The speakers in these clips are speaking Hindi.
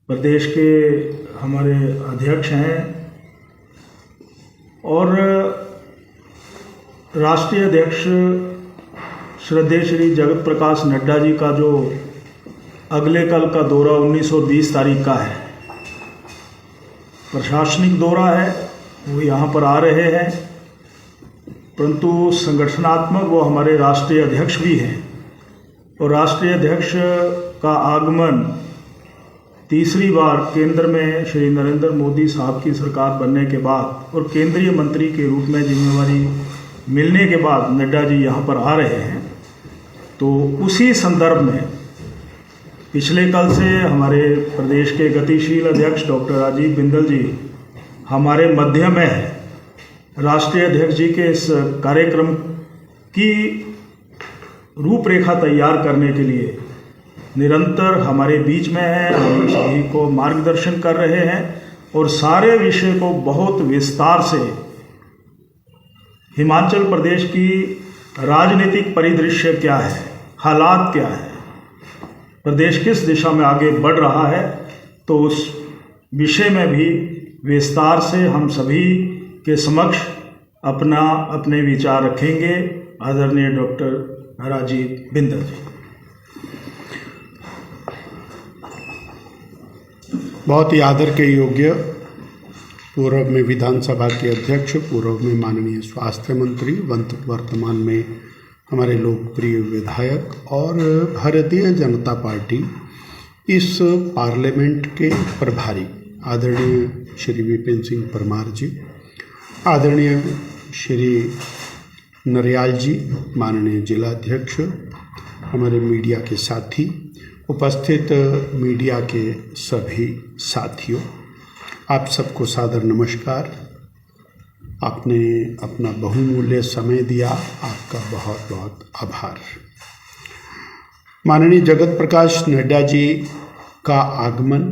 प्रदेश के हमारे अध्यक्ष हैं और राष्ट्रीय अध्यक्ष श्रद्धेय श्री जगत प्रकाश नड्डा जी का जो अगले कल का दौरा 19 और 20 तारीख का है, प्रशासनिक दौरा है, वो यहाँ पर आ रहे हैं, परंतु संगठनात्मक वो हमारे राष्ट्रीय अध्यक्ष भी हैं और राष्ट्रीय अध्यक्ष का आगमन तीसरी बार केंद्र में श्री नरेंद्र मोदी साहब की सरकार बनने के बाद और केंद्रीय मंत्री के रूप में जिम्मेवारी मिलने के बाद नड्डा जी यहाँ पर आ रहे हैं। तो उसी संदर्भ में पिछले कल से हमारे प्रदेश के गतिशील अध्यक्ष डॉक्टर राजीव बिंदल जी हमारे मध्य में है। राष्ट्रीय अध्यक्ष जी के इस कार्यक्रम की रूपरेखा तैयार करने के लिए निरंतर हमारे बीच में है, हम सभी को मार्गदर्शन कर रहे हैं और सारे विषय को बहुत विस्तार से हिमाचल प्रदेश की राजनीतिक परिदृश्य क्या है, हालात क्या है, प्रदेश किस दिशा में आगे बढ़ रहा है, तो उस विषय में भी विस्तार से हम सभी के समक्ष अपने विचार रखेंगे। आदरणीय डॉक्टर राजीव बिंदल जी। बहुत ही आदर के योग्य पूर्व में विधानसभा के अध्यक्ष, पूर्व में माननीय स्वास्थ्य मंत्री, वर्तमान में हमारे लोकप्रिय विधायक और भारतीय जनता पार्टी इस पार्लियामेंट के प्रभारी आदरणीय श्री विपिन सिंह परमार जी, आदरणीय श्री नरियाल जी, माननीय जिलाध्यक्ष, हमारे मीडिया के साथी, उपस्थित मीडिया के सभी साथियों, आप सबको सादर नमस्कार। आपने अपना बहुमूल्य समय दिया, आपका बहुत बहुत आभार। माननीय जगत प्रकाश नड्डा जी का आगमन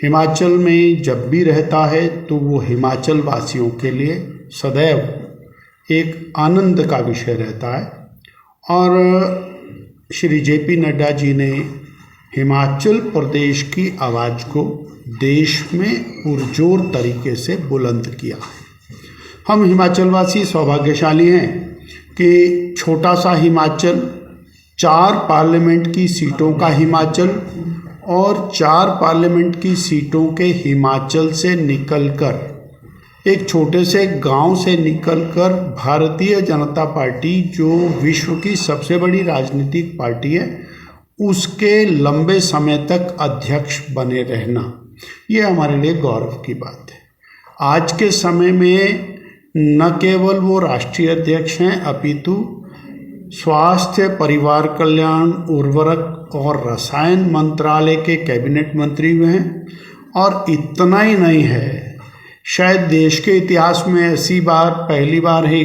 हिमाचल में जब भी रहता है तो वो हिमाचल वासियों के लिए सदैव एक आनंद का विषय रहता है और श्री जेपी नड्डा जी ने हिमाचल प्रदेश की आवाज़ को देश में पुरजोर तरीके से बुलंद किया। हम हिमाचलवासी सौभाग्यशाली हैं कि छोटा सा हिमाचल, 4 पार्लियामेंट की सीटों का हिमाचल और 4 पार्लियामेंट की सीटों के हिमाचल से निकलकर, एक छोटे से गांव से निकलकर भारतीय जनता पार्टी जो विश्व की सबसे बड़ी राजनीतिक पार्टी है उसके लंबे समय तक अध्यक्ष बने रहना, ये हमारे लिए गौरव की बात है। आज के समय में न केवल वो राष्ट्रीय अध्यक्ष हैं अपितु स्वास्थ्य, परिवार कल्याण, उर्वरक और रसायन मंत्रालय के कैबिनेट मंत्री भी हैं और इतना ही नहीं है, शायद देश के इतिहास में ऐसी पहली बार है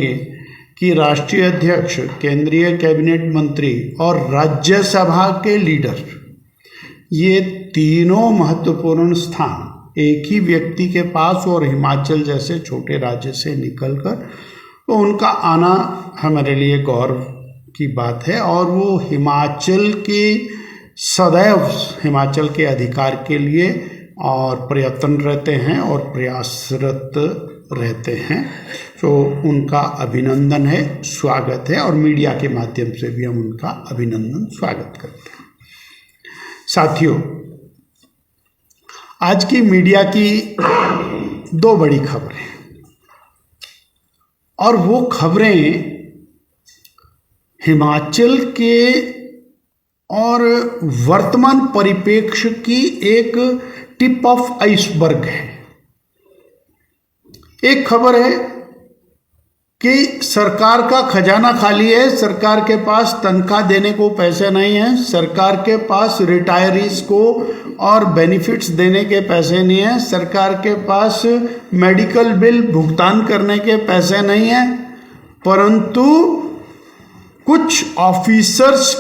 कि राष्ट्रीय अध्यक्ष, केंद्रीय कैबिनेट मंत्री और राज्यसभा के लीडर, ये तीनों महत्वपूर्ण स्थान एक ही व्यक्ति के पास और हिमाचल जैसे छोटे राज्य से निकलकर तो उनका आना हमारे लिए गौरव की बात है और वो हिमाचल के सदैव हिमाचल के अधिकार के लिए और प्रयत्न रहते हैं और प्रयासरत रहते हैं। तो उनका अभिनंदन है, स्वागत है और मीडिया के माध्यम से भी हम उनका अभिनंदन स्वागत करते हैं। साथियों, आज की मीडिया की 2 बड़ी खबरें और वो खबरें हिमाचल के और वर्तमान परिप्रेक्ष्य की एक टिप ऑफ आइसबर्ग है। एक खबर है कि सरकार का खजाना खाली है, सरकार के पास तनख्वाह देने को पैसे नहीं है, सरकार के पास रिटायरीज को और बेनिफिट्स देने के पैसे नहीं है, सरकार के पास मेडिकल बिल भुगतान करने के पैसे नहीं है, परंतु कुछ ऑफिसर्स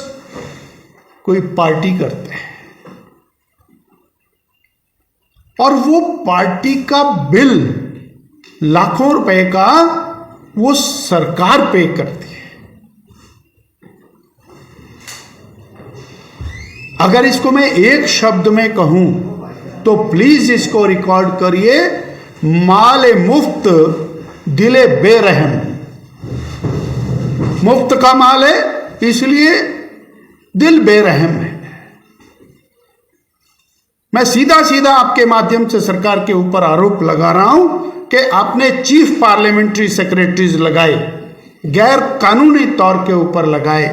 कोई पार्टी करते हैं और वो पार्टी का बिल लाखों रुपए का वो सरकार पे करती है। अगर इसको मैं एक शब्द में कहूं तो प्लीज इसको रिकॉर्ड करिए, माल मुफ्त दिले बेरहम। मुफ्त का माल है इसलिए दिल बेरहम है। मैं सीधा सीधा आपके माध्यम से सरकार के ऊपर आरोप लगा रहा हूं कि आपने चीफ पार्लियामेंट्री सेक्रेटरीज लगाए, गैर कानूनी तौर के ऊपर लगाए।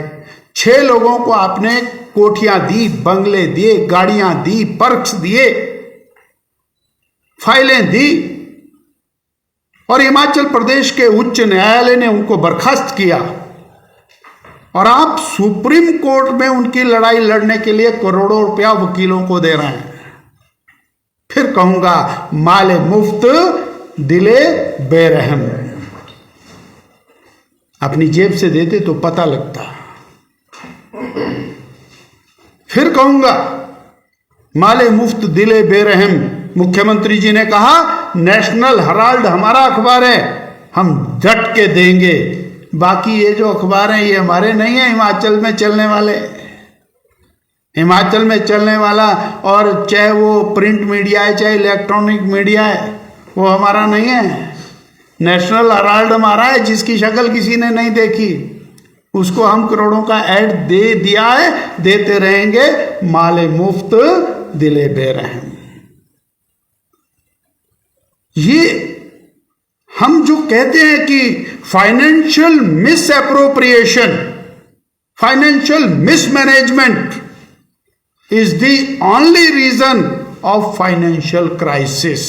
6 लोगों को आपने कोठियां दी, बंगले दिए, गाड़ियां दी, पर्क्स दिए, फाइलें दी, और हिमाचल प्रदेश के उच्च न्यायालय ने उनको बर्खास्त किया। और आप सुप्रीम कोर्ट में उनकी लड़ाई लड़ने के लिए करोड़ों रुपया वकीलों को दे रहे हैं। फिर कहूंगा माले मुफ्त दिले बेरहम। अपनी जेब से देते तो पता लगता। फिर कहूंगा माले मुफ्त दिले बेरहम। मुख्यमंत्री जी ने कहा नेशनल हेराल्ड हमारा अखबार है, हम डट के देंगे। बाकी ये जो अखबार हैं ये हमारे नहीं है, हिमाचल में चलने वाले। हिमाचल में चलने वाला, और चाहे वो प्रिंट मीडिया है चाहे इलेक्ट्रॉनिक मीडिया है, वो हमारा नहीं है। नेशनल हेराल्ड हमारा है, जिसकी शक्ल किसी ने नहीं देखी, उसको हम करोड़ों का ऐड दे दिया है, देते रहेंगे। माले मुफ्त दिले बेरहम। ये हम जो कहते हैं कि financial miss appropriation, financial mismanagement is the only reason of financial crisis.